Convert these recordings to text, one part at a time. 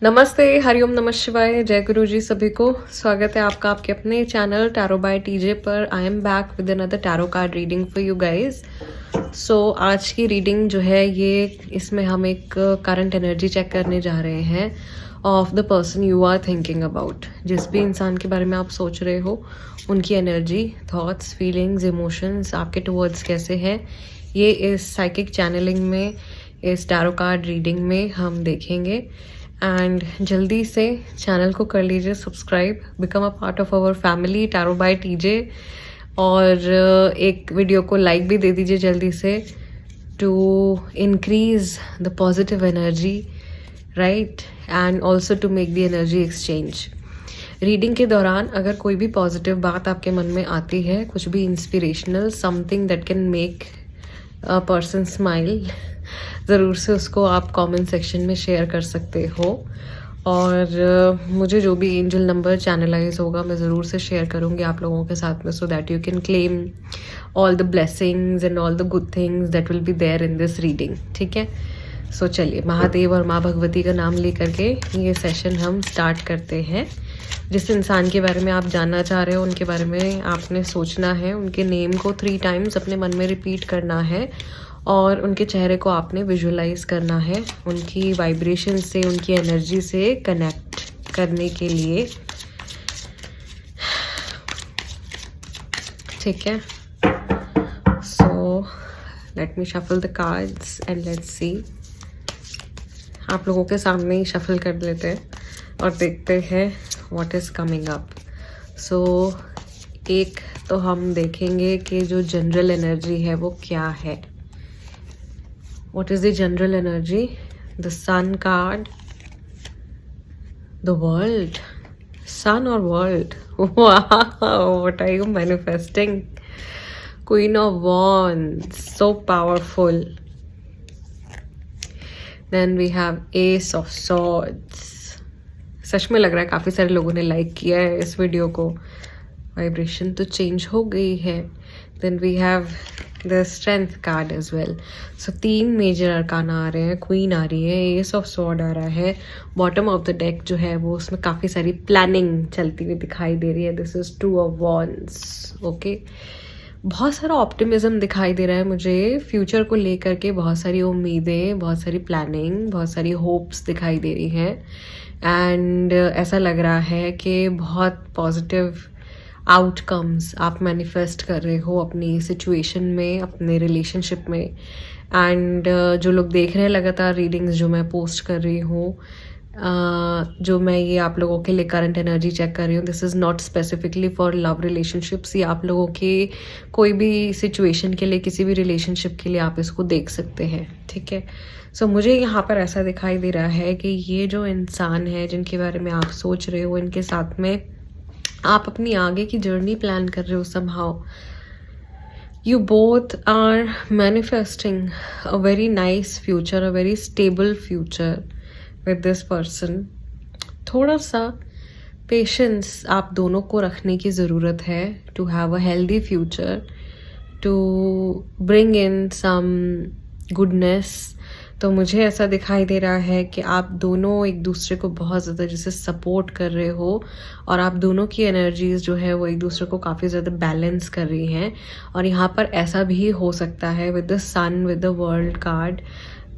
नमस्ते, हरिओम नमः शिवाय, जय गुरु जी सभी को। स्वागत है आपका आपके अपने चैनल टैरो बाय टीजे पर। I am back with another tarot card reading for you guys. So आज की रीडिंग जो है ये इसमें हम एक करंट एनर्जी चेक करने जा रहे हैं of the person you are thinking about. जिस भी इंसान के बारे में आप सोच रहे हो उनकी एनर्जी, थॉट्स, फीलिंग्स, इमोशंस आपके टुवर्ड्स कैसे हैं, ये इस साइकिक चैनलिंग में, इस टैरो कार्ड रीडिंग में हम देखेंगे। एंड जल्दी से चैनल को कर लीजिए subscribe, become a part of our family tarot by TJ. और एक वीडियो को लाइक भी दे दीजिए जल्दी से, to increase the positive energy, right, and also to make the energy exchange. Reading के दौरान अगर कोई भी पॉजिटिव बात आपके मन में आती है, कुछ भी inspirational, something that can make a person smile, ज़रूर से उसको आप कमेंट सेक्शन में शेयर कर सकते हो। और मुझे जो भी एंजल नंबर चैनलाइज होगा मैं ज़रूर से शेयर करूँगी आप लोगों के साथ में, so that you can claim all the blessings and all the good things that will be there in this reading. ठीक है, सो चलिए महादेव और माँ भगवती का नाम लेकर के ये सेशन हम स्टार्ट करते हैं। जिस इंसान के बारे में आप जानना चाह रहे हो उनके बारे में आपने सोचना है, उनके नेम को 3 टाइम्स अपने मन में रिपीट करना है और उनके चेहरे को आपने विजुअलाइज करना है, उनकी वाइब्रेशन से, उनकी एनर्जी से कनेक्ट करने के लिए। ठीक है, so let me shuffle the cards and let's see. आप लोगों के सामने ही शफल कर लेते हैं और देखते हैं व्हाट इज़ कमिंग अप। सो एक तो हम देखेंगे कि जो जनरल एनर्जी है वो क्या है। What is the general energy? The Sun card, the World, Sun or World? Wow, what are you manifesting? Queen of Wands, so powerful. Then we have Ace of Swords. सच में लग रहा है काफ़ी सारे लोगों ने लाइक किया है इस वीडियो को, वाइब्रेशन तो चेंज हो गई है। Then we have the Strength card as well. So 3 major arcana आ रहे हैं, क्वीन आ रही है, एस ऑफ स्वॉर्ड आ रहा है। बॉटम ऑफ द डेक जो है वो उसमें काफ़ी सारी प्लानिंग चलती हुई दिखाई दे रही है। This is 2 of wands. Okay, बहुत सारा ऑप्टिमिज्म दिखाई दे रहा है मुझे फ्यूचर को लेकर के, बहुत सारी उम्मीदें, बहुत सारी प्लानिंग, बहुत सारी होप्स दिखाई दे रही हैं। एंड ऐसा लग रहा है कि बहुत पॉजिटिव आउटकम्स आप मैनिफेस्ट कर रहे हो अपनी सिचुएशन में, अपने रिलेशनशिप में। एंड जो लोग देख रहे हैं लगातार रीडिंग्स जो मैं पोस्ट कर रही हूँ, जो मैं ये आप लोगों के लिए करंट एनर्जी चेक कर रही हूँ, this is not specifically for love relationships. ये आप लोगों के कोई भी सिचुएशन के लिए, किसी भी रिलेशनशिप के लिए आप इसको देख सकते हैं। ठीक है, सो मुझे यहाँ पर ऐसा दिखाई दे रहा है कि ये जो इंसान है जिनके बारे में आप सोच रहे हो, इनके साथ में आप अपनी आगे की जर्नी प्लान कर रहे हो। Somehow you both are manifesting a very nice future, a very stable future with this person. थोड़ा सा पेशेंस आप दोनों को रखने की ज़रूरत है to have a healthy future, to bring in some goodness. तो मुझे ऐसा दिखाई दे रहा है कि आप दोनों एक दूसरे को बहुत ज़्यादा जैसे सपोर्ट कर रहे हो और आप दोनों की एनर्जीज जो है वो एक दूसरे को काफ़ी ज़्यादा बैलेंस कर रही हैं। और यहाँ पर ऐसा भी हो सकता है with the sun, with the world card,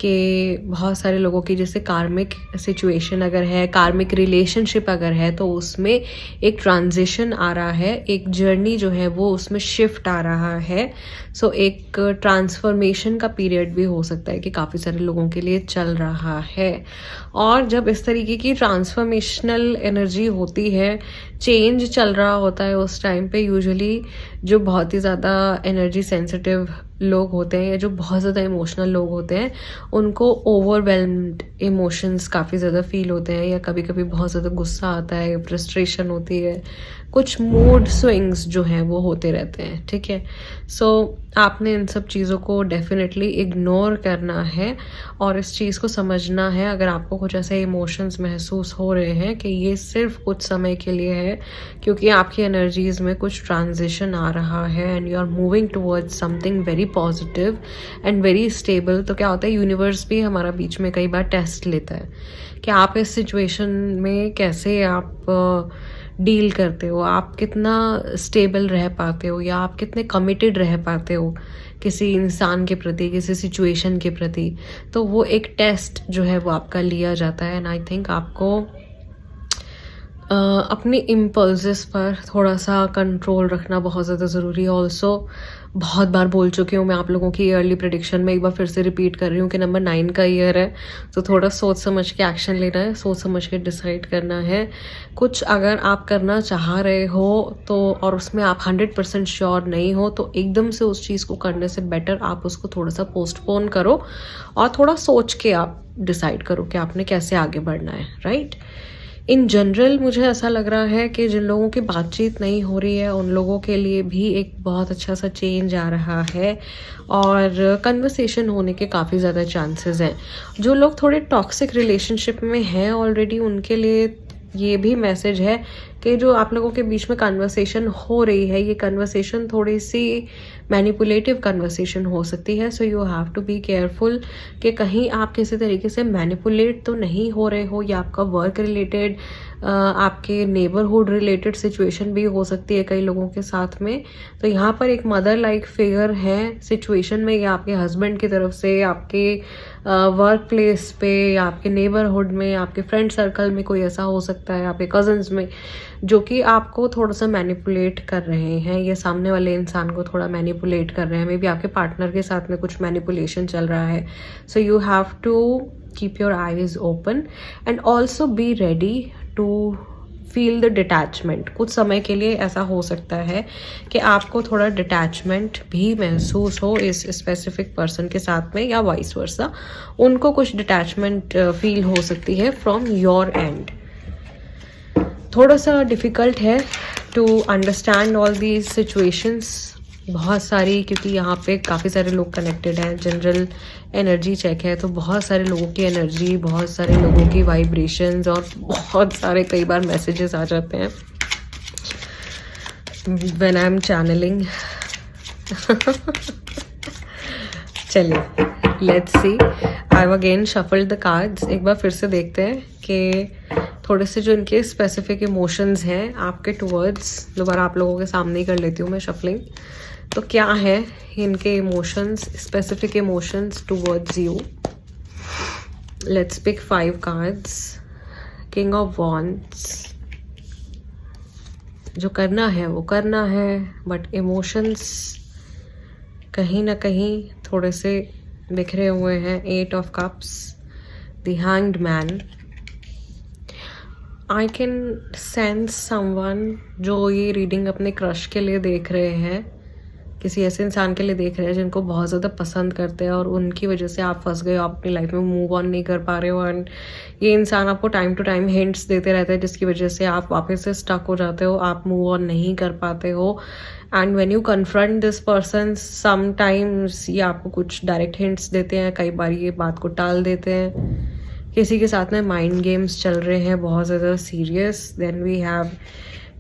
कि बहुत सारे लोगों की जैसे कार्मिक सिचुएशन अगर है, कार्मिक रिलेशनशिप अगर है, तो उसमें एक ट्रांजिशन आ रहा है, एक जर्नी जो है वो उसमें शिफ्ट आ रहा है। सो एक ट्रांसफॉर्मेशन का पीरियड भी हो सकता है कि काफ़ी सारे लोगों के लिए चल रहा है। और जब इस तरीके की ट्रांसफॉर्मेशनल एनर्जी होती है, चेंज चल रहा होता है, उस टाइम पे यूजुअली जो बहुत ही ज़्यादा एनर्जी सेंसिटिव लोग होते हैं या जो बहुत ज़्यादा इमोशनल लोग होते हैं, उनको ओवरवेलम्ड इमोशंस काफ़ी ज़्यादा फील होते हैं, या कभी कभी बहुत ज़्यादा गुस्सा आता है, फ्रस्ट्रेशन होती है, कुछ मूड स्विंग्स जो हैं वो होते रहते हैं। ठीक है, सो आपने इन सब चीज़ों को डेफिनेटली इग्नोर करना है और इस चीज़ को समझना है। अगर आपको कुछ ऐसे इमोशंस महसूस हो रहे हैं कि ये सिर्फ कुछ समय के लिए है, क्योंकि आपकी एनर्जीज में कुछ ट्रांजिशन आ रहा है and you are moving towards something very positive and very stable. तो क्या होता है, यूनिवर्स भी हमारा बीच में कई बार टेस्ट लेता है कि आप इस सिचुएशन में कैसे आप डील करते हो, आप कितना स्टेबल रह पाते हो, या आप कितने कमिटेड रह पाते हो किसी इंसान के प्रति, किसी सिचुएशन के प्रति। तो वो एक टेस्ट जो है वो आपका लिया जाता है। एंड आई थिंक आपको अपने इम्पल्सेस पर थोड़ा सा कंट्रोल रखना बहुत ज़्यादा ज़रूरी है। ऑल्सो बहुत बार बोल चुकी हूँ मैं आप लोगों की ईयरली प्रेडिक्शन में, एक बार फिर से रिपीट कर रही हूँ कि नंबर 9 का ईयर है, तो थोड़ा सोच समझ के एक्शन लेना है, सोच समझ के डिसाइड करना है। कुछ अगर आप करना चाह रहे हो तो, और उसमें आप 100% श्योर नहीं हो, तो एकदम से उस चीज़ को करने से बेटर आप उसको थोड़ा सा पोस्टपोन करो और थोड़ा सोच के आप डिसाइड करो कि आपने कैसे आगे बढ़ना है, राइट। इन जनरल मुझे ऐसा लग रहा है कि जिन लोगों की बातचीत नहीं हो रही है उन लोगों के लिए भी एक बहुत अच्छा सा चेंज आ रहा है और कन्वर्सेशन होने के काफ़ी ज़्यादा चांसेस हैं। जो लोग थोड़े टॉक्सिक रिलेशनशिप में हैं ऑलरेडी, उनके लिए ये भी मैसेज है कि जो आप लोगों के बीच में कन्वर्सेशन हो रही है, ये कन्वर्सेशन थोड़ी सी मैनिपुलेटिव कन्वर्सेशन हो सकती है। So you have to be careful कि कहीं आप किसी तरीके से मैनिपुलेट तो नहीं हो रहे हो, या आपका वर्क रिलेटेड, आपके नेबरहुड रिलेटेड सिचुएशन भी हो सकती है कई लोगों के साथ में। तो यहाँ पर एक मदर लाइक फिगर है सिचुएशन में, या आपके हस्बैंड की तरफ से, आपके वर्क प्लेस पे, या आपके नेबरहुड में, आपके फ्रेंड सर्कल में कोई ऐसा हो सकता है, आपके कजन्स में, जो कि आपको थोड़ा सा मैनिपुलेट कर रहे हैं, ये सामने वाले इंसान को थोड़ा मैनिपुलेट कर रहे हैं। मे बी आपके पार्टनर के साथ में कुछ मैनिपुलेशन चल रहा है। So you have to keep your eyes open and also be ready to feel the detachment. कुछ समय के लिए ऐसा हो सकता है कि आपको थोड़ा डिटैचमेंट भी महसूस हो इस स्पेसिफिक पर्सन के साथ में, या वाइस वर्सा, उनको कुछ डिटैचमेंट फील हो सकती है फ्रॉम योर एंड। थोड़ा सा डिफ़िकल्ट है to understand all these situations, बहुत सारी, क्योंकि यहाँ पे काफ़ी सारे लोग कनेक्टेड हैं। जनरल एनर्जी चेक है तो बहुत सारे लोगों की एनर्जी, बहुत सारे लोगों की वाइब्रेशंस और बहुत सारे कई बार मैसेजेस आ जाते हैं व्हेन आई एम चैनलिंग। चलिए let's see, I have again shuffled the cards. एक बार फिर से देखते हैं कि थोड़े से जो इनके स्पेसिफिक इमोशंस हैं आपके टुवर्ड्स, दोबारा आप लोगों के सामने ही कर लेती हूँ मैं शफलिंग। तो क्या है इनके emotions, specific emotions towards you. Let's pick 5 cards. King of wands, जो करना है वो करना है, बट इमोशंस कहीं ना कहीं थोड़े से बिखरे हुए हैं। 8 of cups, the hanged man. I can sense someone जो ये रीडिंग अपने क्रश के लिए देख रहे हैं, किसी ऐसे इंसान के लिए देख रहे हैं जिनको बहुत ज़्यादा पसंद करते हैं, और उनकी वजह से आप फंस गए हो, आप अपनी लाइफ में मूव ऑन नहीं कर पा रहे हो। एंड ये इंसान आपको टाइम टू टाइम हिंट्स देते रहते हैं, जिसकी वजह से आप वापस से स्टक हो जाते हो, आप मूव ऑन नहीं कर पाते हो। And when you confront this person, sometimes ये आपको कुछ डायरेक्ट हिंट्स देते हैं, कई बार ये बात को टाल देते हैं। किसी के साथ में माइंड गेम्स चल रहे हैं बहुत ज़्यादा serious. Then we have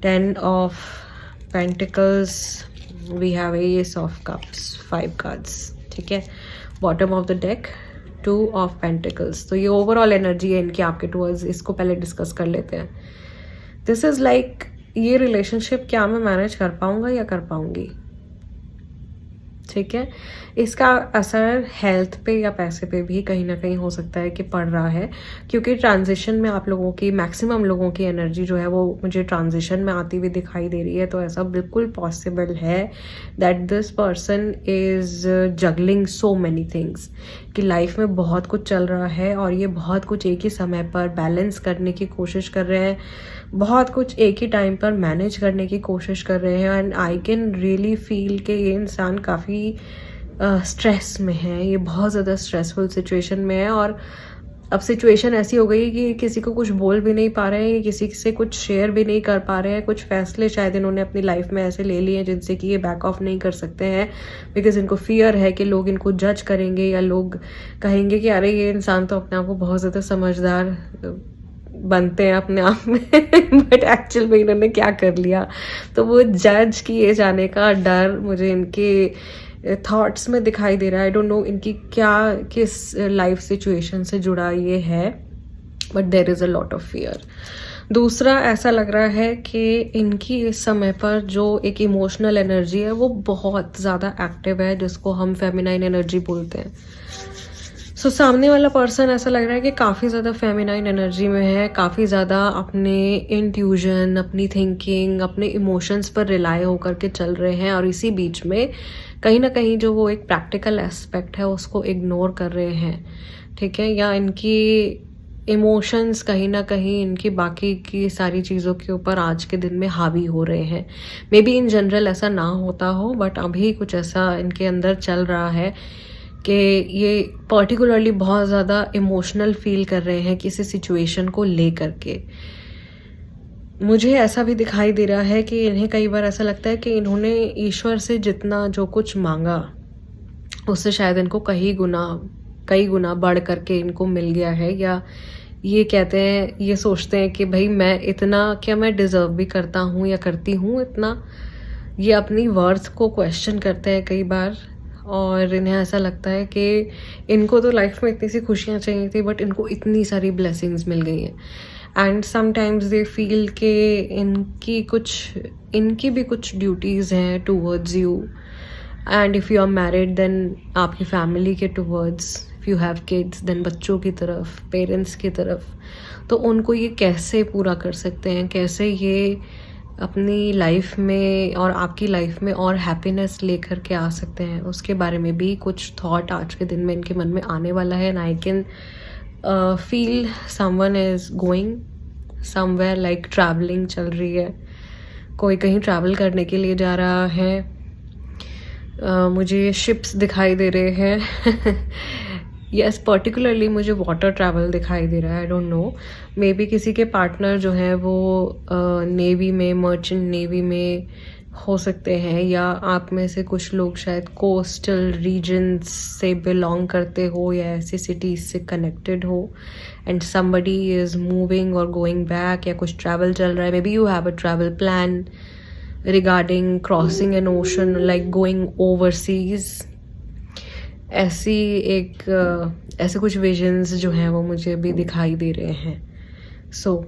10 of pentacles, we have ace of cups, 5 cards, ठीक है। Bottom of the deck 2 of pentacles. तो ये ओवरऑल एनर्जी है इनकी आपके टुवर्ड्स। इसको पहले डिस्कस कर लेते हैं। दिस इज़ लाइक, ये रिलेशनशिप क्या मैं मैनेज कर पाऊँगा या कर पाऊँगी, ठीक है। इसका असर हेल्थ पे या पैसे पे भी कहीं ना कहीं हो सकता है कि पड़ रहा है, क्योंकि ट्रांजिशन में आप लोगों की, मैक्सिमम लोगों की एनर्जी जो है वो मुझे ट्रांजिशन में आती हुई दिखाई दे रही है। तो ऐसा बिल्कुल पॉसिबल है that this person is juggling so many things, कि लाइफ में बहुत कुछ चल रहा है और ये बहुत कुछ एक ही समय पर बैलेंस करने की कोशिश कर रहे हैं, बहुत कुछ एक ही टाइम पर मैनेज करने की कोशिश कर रहे हैं। And I can really feel कि ये इंसान काफ़ी स्ट्रेस में है, ये बहुत ज़्यादा स्ट्रेसफुल सिचुएशन में है। और अब सिचुएशन ऐसी हो गई कि किसी को कुछ बोल भी नहीं पा रहे हैं, किसी से कुछ शेयर भी नहीं कर पा रहे हैं। कुछ फैसले शायद इन्होंने अपनी लाइफ में ऐसे ले लिए हैं जिनसे कि ये बैक ऑफ नहीं कर सकते हैं, बिकॉज इनको फियर है कि लोग इनको जज करेंगे, या लोग कहेंगे कि अरे ये इंसान तो अपने आप को बहुत ज़्यादा समझदार बनते हैं अपने आप में बट एक्चुअल में इन्होंने क्या कर लिया। तो वो जज किए जाने का डर मुझे इनके थॉट्स में दिखाई दे रहा है। आई डोंट नो इनकी क्या किस लाइफ सिचुएशन से जुड़ा ये है, but there is a lot of fear. दूसरा ऐसा लग रहा है कि इनकी इस समय पर जो एक इमोशनल एनर्जी है वो बहुत ज़्यादा एक्टिव है, जिसको हम फेमिनाइन एनर्जी बोलते हैं। सो सामने वाला पर्सन ऐसा लग रहा है कि काफ़ी ज़्यादा फेमिनाइन एनर्जी में है, काफ़ी ज़्यादा अपने इंट्यूजन, अपनी थिंकिंग, अपने इमोशंस पर रिलाय होकर के चल रहे हैं, और इसी बीच में कहीं ना कहीं जो वो एक प्रैक्टिकल एस्पेक्ट है उसको इग्नोर कर रहे हैं, ठीक है, या इनकी इमोशंस कहीं ना कहीं इनकी बाकी की सारी चीज़ों के ऊपर आज के दिन में हावी हो रहे हैं। मे बी इन जनरल ऐसा ना होता हो, बट अभी कुछ ऐसा इनके अंदर चल रहा है कि ये पर्टिकुलरली बहुत ज़्यादा इमोशनल फील कर रहे हैं किसी सिचुएशन को ले करके। मुझे ऐसा भी दिखाई दे रहा है कि इन्हें कई बार ऐसा लगता है कि इन्होंने ईश्वर से जितना जो कुछ मांगा उससे शायद इनको कई गुना बढ़ करके इनको मिल गया है, या ये कहते हैं, ये सोचते हैं कि भाई मैं इतना, क्या मैं डिज़र्व भी करता हूँ या करती हूँ इतना। ये अपनी वर्थ को क्वेश्चन करते हैं कई बार, और इन्हें ऐसा लगता है कि इनको तो लाइफ में इतनी सी खुशियाँ चाहिए थी, बट इनको इतनी सारी ब्लेसिंग्स मिल गई हैं। एंड समटाइम्स दे फील कि इनकी भी कुछ ड्यूटीज़ हैं towards you, and if you are married then आपकी फैमिली के towards, if you have kids then बच्चों की तरफ, पेरेंट्स की तरफ। तो उनको ये कैसे पूरा कर सकते हैं, कैसे ये अपनी लाइफ में और आपकी लाइफ में और हैप्पीनेस लेकर के आ सकते हैं, उसके बारे में भी कुछ थॉट आज के दिन में इनके मन में आने वाला है। And I can feel someone is going somewhere, like travelling चल रही है, कोई कहीं ट्रैवल करने के लिए जा रहा है। मुझे शिप्स दिखाई दे रहे हैं यस, पर्टिकुलरली मुझे वाटर ट्रैवल दिखाई दे रहा है। I don't know, may be किसी के पार्टनर जो हैं वो नेवी में, मर्चेंट नेवी में हो सकते हैं, या आप में से कुछ लोग शायद कोस्टल रीजन्स से बिलोंग करते हो या ऐसी सिटीज़ से कनेक्टेड हो, एंड समबडी इज़ मूविंग और गोइंग बैक, या कुछ ट्रैवल चल रहा है। May be you have a travel plan regarding crossing N ocean, like going overseas. ऐसे कुछ विजन्स जो हैं वो मुझे भी दिखाई दे रहे हैं। सो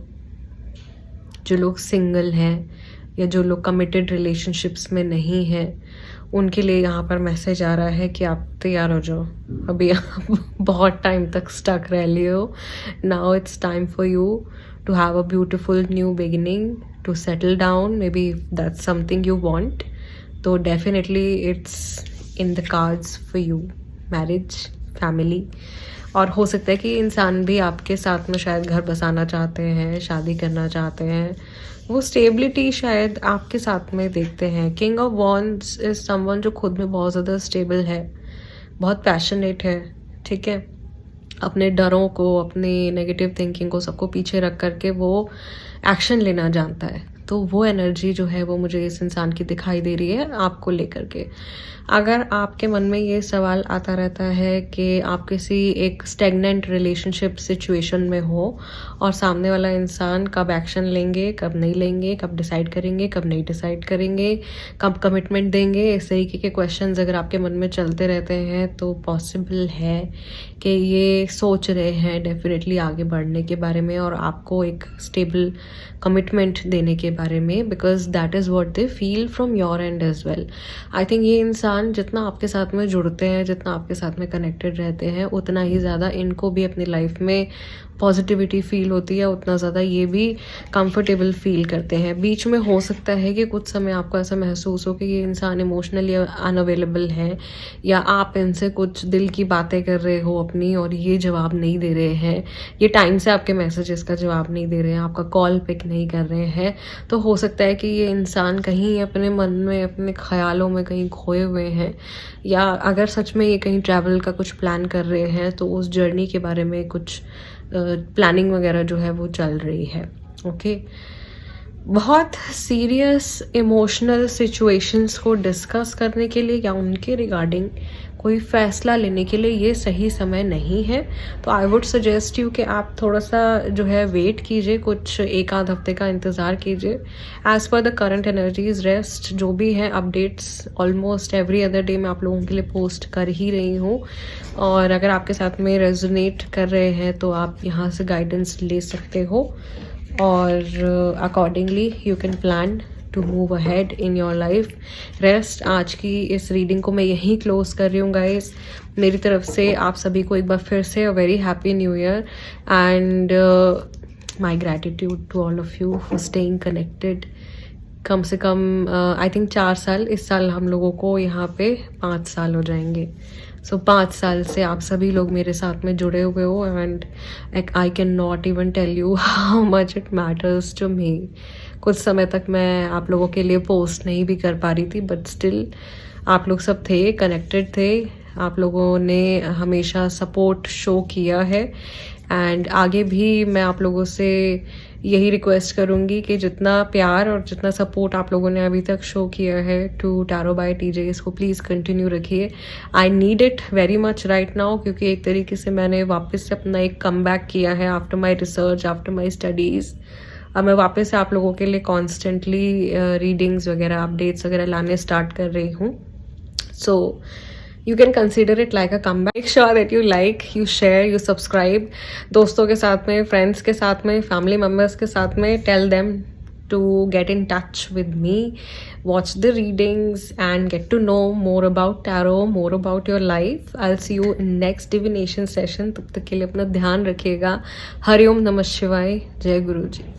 जो लोग सिंगल हैं या जो लोग कमिटेड रिलेशनशिप्स में नहीं हैं, उनके लिए यहाँ पर मैसेज आ रहा है कि आप तैयार हो जाओ, अभी आप बहुत टाइम तक स्टक रह लिए हो। Now it's time for you to have a beautiful new beginning, to settle down, maybe that's something you want. तो definitely it's in the cards for you, marriage, family, और हो सकता है कि इंसान भी आपके साथ में शायद घर बसाना चाहते हैं, शादी करना चाहते हैं, वो स्टेबिलिटी शायद आपके साथ में देखते हैं। King of wands is someone जो खुद में बहुत ज़्यादा स्टेबल है, बहुत पैशनेट है, ठीक है, अपने डरों को, अपनी नेगेटिव थिंकिंग को सबको पीछे रख करके वो एक्शन लेना जानता है। तो वो एनर्जी जो है वो मुझे इस इंसान की दिखाई दे रही है आपको लेकर के। अगर आपके मन में ये सवाल आता रहता है कि आप किसी एक स्टेगनेंट रिलेशनशिप सिचुएशन में हो और सामने वाला इंसान कब एक्शन लेंगे, कब नहीं लेंगे, कब डिसाइड करेंगे, कब नहीं डिसाइड करेंगे, कब कमिटमेंट देंगे, इस तरीके के क्वेश्चंस अगर आपके मन में चलते रहते हैं, तो पॉसिबल है कि ये सोच रहे हैं डेफिनेटली आगे बढ़ने के बारे में और आपको एक स्टेबल कमिटमेंट देने के बारे में, because that is what they feel from your end as well. I think ये इंसान जितना आपके साथ में जुड़ते हैं, जितना आपके साथ में कनेक्टेड रहते हैं, उतना ही ज़्यादा इनको भी अपनी लाइफ में पॉजिटिविटी फील होती है, उतना ज़्यादा ये भी कंफर्टेबल फील करते हैं। बीच में हो सकता है कि कुछ समय आपको ऐसा महसूस हो कि ये इंसान इमोशनली अनअवेलेबल है, या आप इनसे कुछ दिल की बातें कर रहे हो अपनी और ये जवाब नहीं दे रहे हैं, ये टाइम से आपके मैसेजेस का जवाब नहीं दे रहे हैं, आपका कॉल पिक नहीं कर रहे हैं। तो हो सकता है कि ये इंसान कहीं अपने मन में, अपने ख्यालों में कहीं खोए हुए हैं, या अगर सच में ये कहीं ट्रैवल का कुछ प्लान कर रहे हैं तो उस जर्नी के बारे में कुछ प्लानिंग वगैरह जो है वो चल रही है। ओके, बहुत सीरियस इमोशनल सिचुएशंस को डिस्कस करने के लिए या उनके रिगार्डिंग कोई फ़ैसला लेने के लिए ये सही समय नहीं है। तो आई वुड सजेस्ट यू कि आप थोड़ा-सा जो है वेट कीजिए, कुछ 1 आध हफ़्ते का इंतज़ार कीजिए। As per the current energies rest जो भी है updates almost every other day मैं आप लोगों के लिए पोस्ट कर ही रही हूँ, और अगर आपके साथ में रेज़ोनेट कर रहे हैं तो आप यहाँ से गाइडेंस ले सकते हो, और accordingly you can plan to move ahead in your life. Rest आज की इस रीडिंग को मैं यहीं क्लोज कर रही हूँ गाइस। मेरी तरफ से आप सभी को एक बार फिर से a very happy new year, and my gratitude to all of you for staying connected. कम से कम आई थिंक 4 साल, इस साल हम लोगों को यहाँ पे 5 साल हो जाएंगे। सो 5 साल से आप सभी लोग मेरे साथ में जुड़े हुए हो, and I can not even tell you how much it matters to me. कुछ समय तक मैं आप लोगों के लिए पोस्ट नहीं भी कर पा रही थी, बट स्टिल आप लोग सब थे, कनेक्टेड थे, आप लोगों ने हमेशा सपोर्ट शो किया है, एंड आगे भी मैं आप लोगों से यही रिक्वेस्ट करूँगी कि जितना प्यार और जितना सपोर्ट आप लोगों ने अभी तक शो किया है टू टैरो बाय टीजे, इसको प्लीज़ कंटिन्यू रखिए। I need it very much right now, क्योंकि एक तरीके से मैंने वापस से अपना एक कम बैक किया है after my research, after my studies. अब मैं वापस से आप लोगों के लिए कॉन्स्टेंटली रीडिंग्स वगैरह, अपडेट्स वगैरह लाने स्टार्ट कर रही हूँ। सो you can consider it like a comeback. Make sure that you like, you share, you subscribe. दोस्तों के साथ में, फ्रेंड्स के साथ में, फैमिली मेम्बर्स के साथ में, tell them to get in touch with me, watch the readings and get to know more about tarot, more about your life. I'll see you in next divination session. तब तक के लिए अपना ध्यान रखिएगा। हरिओम नमः शिवाय, जय गुरु जी।